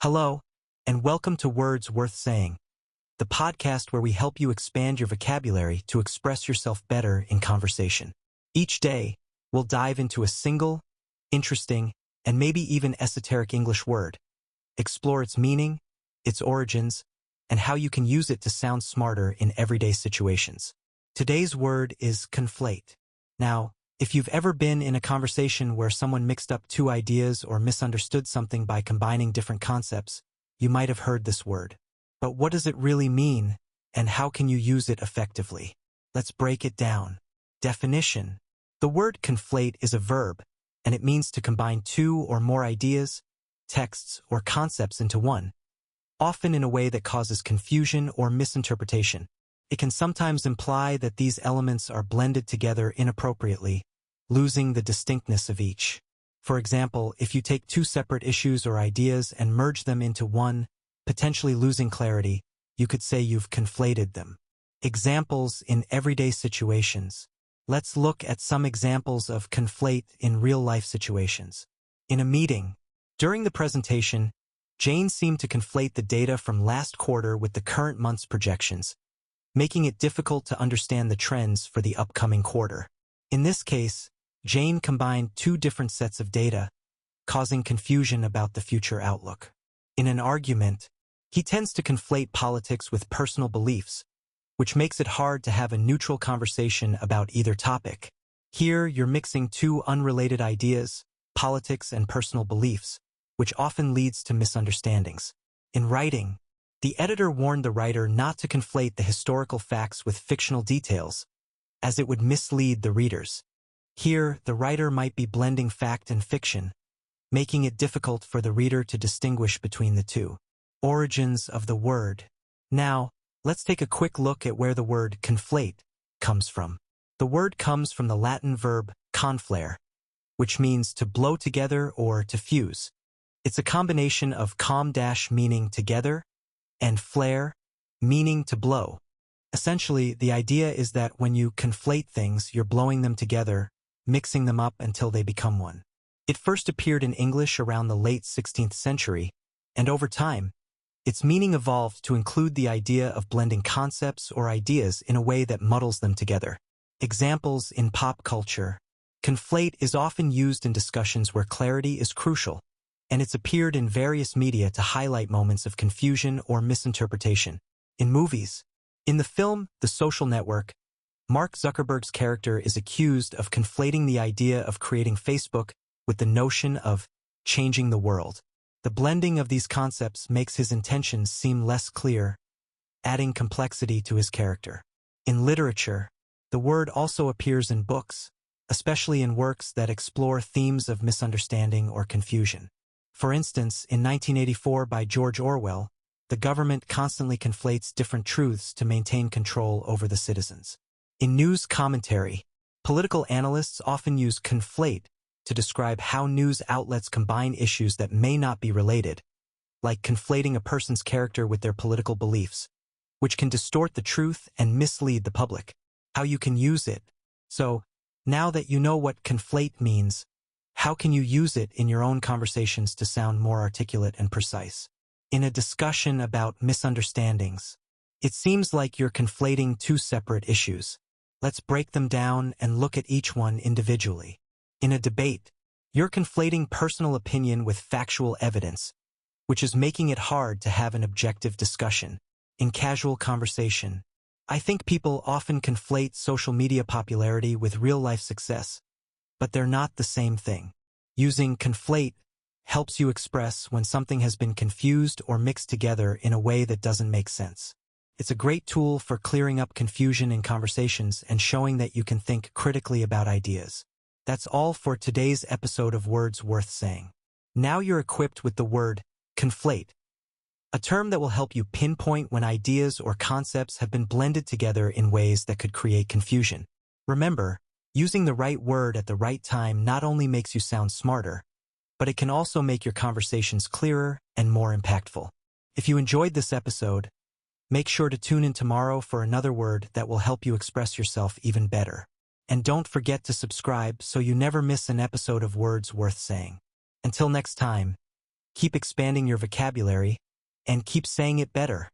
Hello, and welcome to Words Worth Saying, the podcast where we help you expand your vocabulary to express yourself better in conversation. Each day, we'll dive into a single, interesting, and maybe even esoteric English word, explore its meaning, its origins, and how you can use it to sound smarter in everyday situations. Today's word is conflate. Now, if you've ever been in a conversation where someone mixed up two ideas or misunderstood something by combining different concepts, you might have heard this word. But what does it really mean, and how can you use it effectively? Let's break it down. Definition. The word conflate is a verb, and it means to combine two or more ideas, texts, or concepts into one, often in a way that causes confusion or misinterpretation. It can sometimes imply that these elements are blended together inappropriately, losing the distinctness of each. For example, if you take two separate issues or ideas and merge them into one, potentially losing clarity, you could say you've conflated them. Examples in everyday situations. Let's look at some examples of conflate in real-life situations. In a meeting, during the presentation, Jane seemed to conflate the data from last quarter with the current month's projections, making it difficult to understand the trends for the upcoming quarter. In this case, Jane combined two different sets of data, causing confusion about the future outlook. In an argument, he tends to conflate politics with personal beliefs, which makes it hard to have a neutral conversation about either topic. Here, you're mixing two unrelated ideas, politics and personal beliefs, which often leads to misunderstandings. In writing, the editor warned the writer not to conflate the historical facts with fictional details, as it would mislead the readers. Here, the writer might be blending fact and fiction, making it difficult for the reader to distinguish between the two. Origins of the word. Now, let's take a quick look at where the word conflate comes from. The word comes from the Latin verb conflare, which means to blow together or to fuse. It's a combination of meaning together and flare, meaning to blow. Essentially, the idea is that when you conflate things, you're blowing them together, mixing them up until they become one. It first appeared in English around the late 16th century, and over time, its meaning evolved to include the idea of blending concepts or ideas in a way that muddles them together. Examples in pop culture. Conflate is often used in discussions where clarity is crucial, and it's appeared in various media to highlight moments of confusion or misinterpretation. In movies, in the film The Social Network, Mark Zuckerberg's character is accused of conflating the idea of creating Facebook with the notion of changing the world. The blending of these concepts makes his intentions seem less clear, adding complexity to his character. In literature, the word also appears in books, especially in works that explore themes of misunderstanding or confusion. For instance, in 1984 by George Orwell, the government constantly conflates different truths to maintain control over the citizens. In news commentary, political analysts often use conflate to describe how news outlets combine issues that may not be related, like conflating a person's character with their political beliefs, which can distort the truth and mislead the public. How you can use it. So, now that you know what conflate means, how can you use it in your own conversations to sound more articulate and precise? In a discussion about misunderstandings, it seems like you're conflating two separate issues. Let's break them down and look at each one individually. In a debate, you're conflating personal opinion with factual evidence, which is making it hard to have an objective discussion. In casual conversation, I think people often conflate social media popularity with real-life success, but they're not the same thing. Using conflate helps you express when something has been confused or mixed together in a way that doesn't make sense. It's a great tool for clearing up confusion in conversations and showing that you can think critically about ideas. That's all for today's episode of Words Worth Saying. Now you're equipped with the word conflate, a term that will help you pinpoint when ideas or concepts have been blended together in ways that could create confusion. Remember, using the right word at the right time not only makes you sound smarter, but it can also make your conversations clearer and more impactful. If you enjoyed this episode, make sure to tune in tomorrow for another word that will help you express yourself even better. And don't forget to subscribe so you never miss an episode of Words Worth Saying. Until next time, Keep expanding your vocabulary, and keep saying it better.